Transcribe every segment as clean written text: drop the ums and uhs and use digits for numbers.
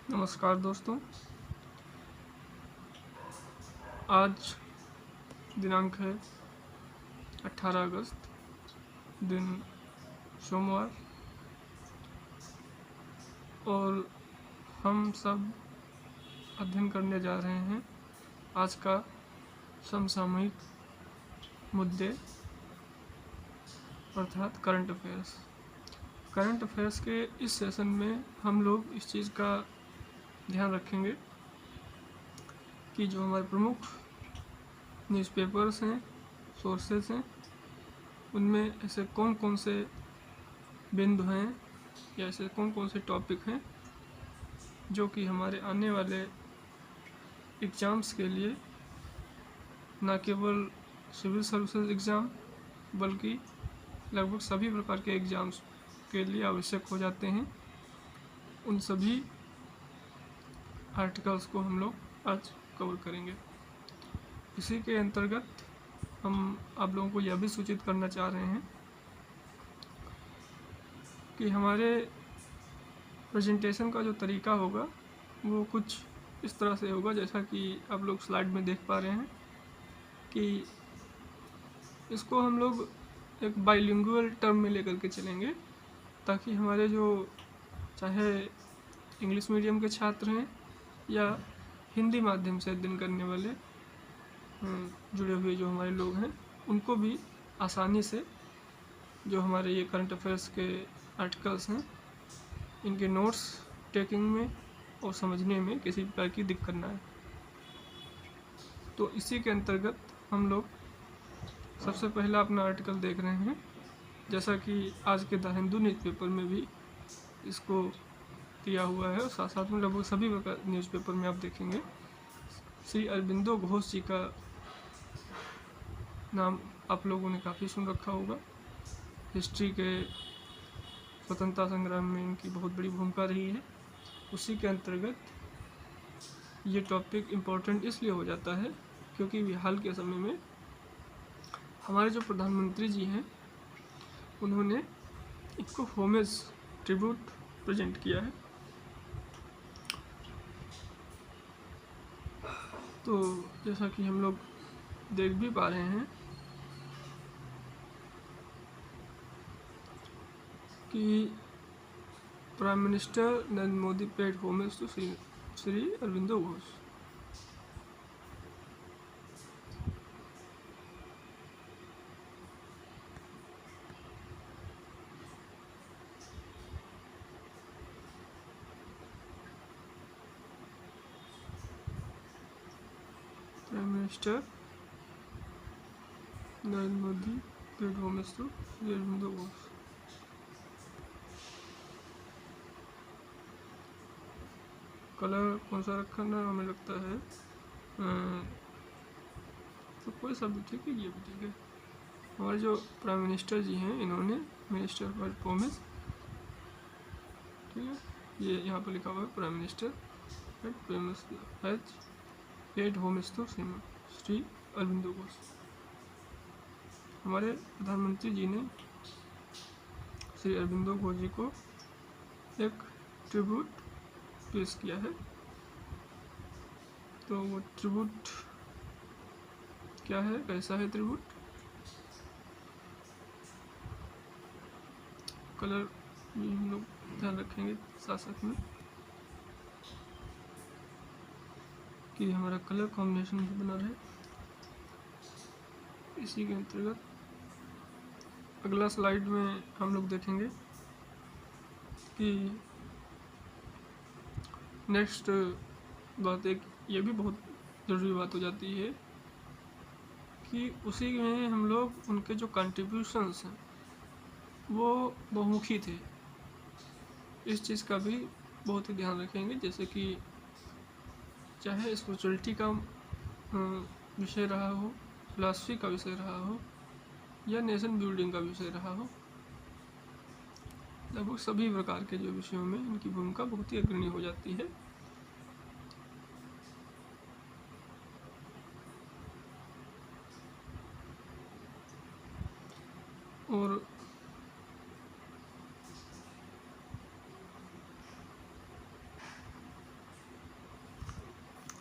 नमस्कार दोस्तों। आज दिनांक है 18 अगस्त, दिन सोमवार, और हम सब अध्ययन करने जा रहे हैं आज का समसामयिक मुद्दे अर्थात करंट अफेयर्स। करंट अफेयर्स के इस सेशन में हम लोग इस चीज़ का ध्यान रखेंगे कि जो हमारे प्रमुख न्यूज़पेपर्स हैं, सोर्सेस हैं, उनमें ऐसे कौन कौन से बिंदु हैं या ऐसे कौन कौन से टॉपिक हैं जो कि हमारे आने वाले एग्ज़ाम्स के लिए न केवल सिविल सर्विसेज एग्ज़ाम बल्कि लगभग सभी प्रकार के एग्ज़ाम्स के लिए आवश्यक हो जाते हैं। उन सभी आर्टिकल्स को हम लोग आज कवर करेंगे। इसी के अंतर्गत हम आप लोगों को यह भी सूचित करना चाह रहे हैं कि हमारे प्रेजेंटेशन का जो तरीका होगा वो कुछ इस तरह से होगा, जैसा कि आप लोग स्लाइड में देख पा रहे हैं कि इसको हम लोग एक बाइलिंगुअल टर्म में लेकर के चलेंगे, ताकि हमारे जो चाहे इंग्लिश मीडियम के छात्र हैं या हिंदी माध्यम से अध्ययन करने वाले जुड़े हुए जो हमारे लोग हैं, उनको भी आसानी से जो हमारे ये करंट अफेयर्स के आर्टिकल्स हैं, इनके नोट्स टेकिंग में और समझने में किसी प्रकार की दिक्कत ना आए। तो इसी के अंतर्गत हम लोग सबसे पहला अपना आर्टिकल देख रहे हैं, जैसा कि आज के द हिंदू न्यूज़पेपर में भी इसको दिया हुआ है और साथ साथ में लगभग सभी न्यूज़पेपर में आप देखेंगे श्री अरबिंदो घोष जी का नाम आप लोगों ने काफ़ी सुन रखा होगा। हिस्ट्री के स्वतंत्रता संग्राम में इनकी बहुत बड़ी भूमिका रही है। उसी के अंतर्गत ये टॉपिक इम्पोर्टेंट इसलिए हो जाता है क्योंकि हाल के समय में हमारे जो प्रधानमंत्री जी हैं, उन्होंने इनको होमेज ट्रिब्यूट प्रेजेंट किया है। तो जैसा कि हम लोग देख भी पा रहे हैं कि prime minister Narendra Modi paid homage to Shri Aurobindo Ghosh. Prime minister Narendra Modi paid homage to Shri Aurobindo Ghosh. Colour कौन सा रखा ना, हमें लगता है तो कोई सा भी ठीक है, ये भी ठीक है। हमारे जो प्राइम मिनिस्टर जी हैं, इन्होंने मिनिस्टर फॉर होमेज, ठीक है, ये यहाँ पर लिखा हुआ है prime minister has paid homage to Shri Aurobindo Ghosh. हमारे प्रधानमंत्री जी ने श्री अरबिंदो घोष जी को एक ट्रिब्यूट पेश किया है। तो वो ट्रिब्यूट क्या है, कैसा है ट्रिब्यूट? कलर भी हम लोग ध्यान रखेंगे साथ साथ में कि हमारा कलर कॉम्बिनेशन भी बना रहे। इसी के अंतर्गत अगला स्लाइड में हम लोग देखेंगे कि नेक्स्ट बात एक ये भी बहुत ज़रूरी बात हो जाती है कि उसी में हम लोग उनके जो कंट्रीब्यूशंस हैं वो बहुमुखी थे। इस चीज़ का भी बहुत ही ध्यान रखेंगे, जैसे कि चाहे स्पिरिचुअलिटी का विषय रहा हो, फिलॉसफी का विषय रहा हो या नेशन बिल्डिंग का विषय रहा हो, लगभग सभी प्रकार के जो विषयों में इनकी भूमिका बहुत ही अग्रणी हो जाती है। और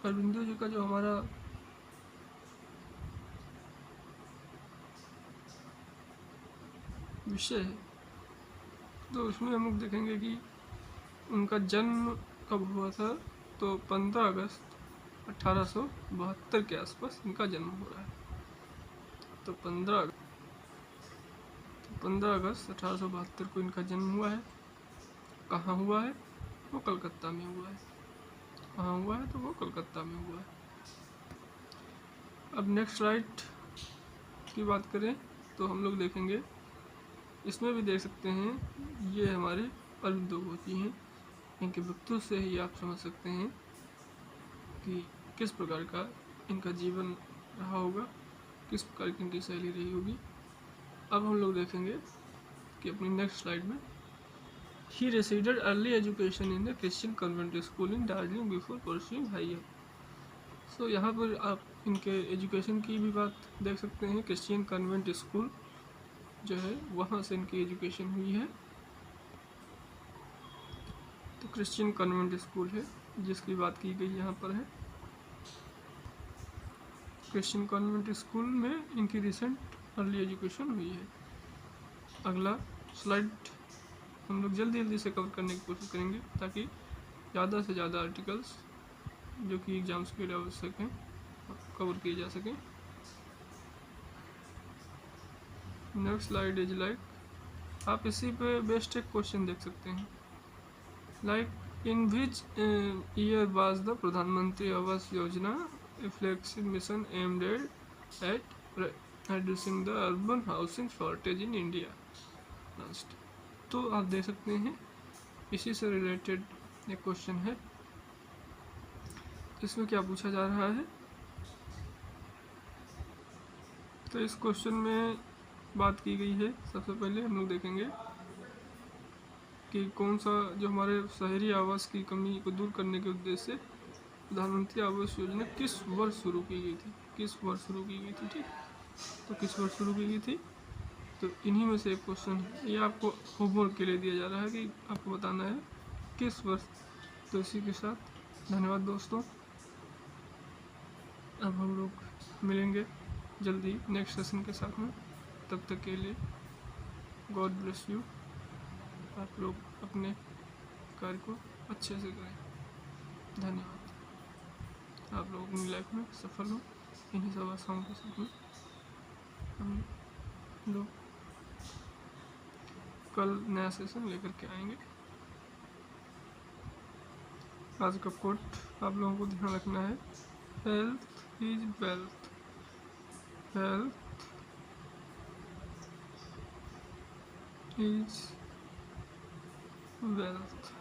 अरबिंदो जी का जो हमारा विषय है, तो उसमें हम लोग देखेंगे कि उनका जन्म कब हुआ था। तो 15 अगस्त 1872 के आसपास इनका जन्म हो रहा है। तो 15 अगस्त 1872 को इनका जन्म हुआ है। कहाँ हुआ है? वो कलकत्ता में हुआ है। कहाँ हुआ है? तो वो कलकत्ता में हुआ है। अब नेक्स्ट स्लाइड की बात करें तो हम लोग देखेंगे, इसमें भी देख सकते हैं, ये हमारे अरबिंदो घोष जी हैं। इनके व्यक्तित्व से ही आप समझ सकते हैं कि किस प्रकार का इनका जीवन रहा होगा, किस प्रकार की इनकी शैली रही होगी। अब हम लोग देखेंगे कि अपनी नेक्स्ट स्लाइड में, he received early education in the Christian convent school in Darjeeling before pursuing higher. So यहाँ पर आप इनके एजुकेशन की भी बात देख सकते हैं। क्रिश्चियन कन्वेंट स्कूल जो है वहाँ से इनकी एजुकेशन हुई है। तो क्रिश्चियन कन्वेंट स्कूल है जिसकी बात की गई यहाँ पर है। क्रिश्चियन कन्वेंट स्कूल में इनकी रिसेंट अर्ली एजुकेशन हुई है। अगला स्लाइड हम लोग जल्दी से कवर करने की कोशिश करेंगे ताकि ज़्यादा से ज़्यादा आर्टिकल्स जो कि एग्जाम्स के लिए आवश्यक हैं कवर किए जा सकें। नेक्स्ट स्लाइड इज लाइक, आप इसी पे बेस्ट एक क्वेश्चन देख सकते हैं, like in which year was the Pradhanmantri Awas Yojana a flagship mission aimed at reducing the urban housing shortage in India last. तो आप देख सकते हैं इसी से रिलेटेड एक क्वेश्चन है। इसमें क्या पूछा जा रहा है? तो इस क्वेश्चन में बात की गई है, सबसे पहले हम लोग देखेंगे कि कौन सा जो हमारे शहरी आवास की कमी को दूर करने के उद्देश्य से प्रधानमंत्री आवास योजना किस वर्ष शुरू की गई थी। ठीक, तो किस वर्ष शुरू की गई थी? तो इन्हीं में से एक क्वेश्चन है, ये आपको होमवर्क के लिए दिया जा रहा है कि आपको बताना है किस वर्ष। तो इसी के साथ धन्यवाद दोस्तों। अब हम लोग मिलेंगे जल्दी नेक्स्ट सेशन के साथ में। तब तक के लिए गॉड ब्लेस यू। आप लोग अपने कार्य को अच्छे से करें। धन्यवाद। आप लोग अपनी लाइफ में सफल हो। इन्हीं सब आशाओं के साथ में हम लोग कल नया सेशन लेकर के आएंगे। आज का कोट आप लोगों को ध्यान रखना है, health is wealth. Health is wealth.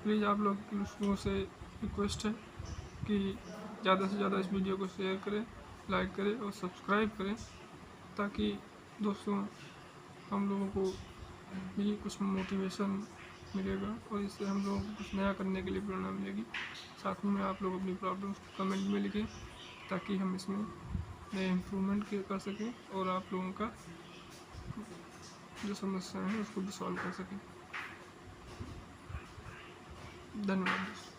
Please आप लोगों से रिक्वेस्ट है कि ज़्यादा से ज़्यादा इस वीडियो को शेयर करें, लाइक करें और सब्सक्राइब करें, ताकि दोस्तों हम लोगों को भी कुछ मोटिवेशन मिलेगा और इससे हम लोगों को कुछ नया करने के लिए प्रेरणा मिलेगी। साथ में आप लोग अपनी प्रॉब्लम्स कमेंट में लिखें ताकि हम इसमें नए इम्प्रूवमेंट कर सकें और आप लोगों का जो समस्याएं हैं उसको भी सॉल्व कर सकें। धन्यवाद।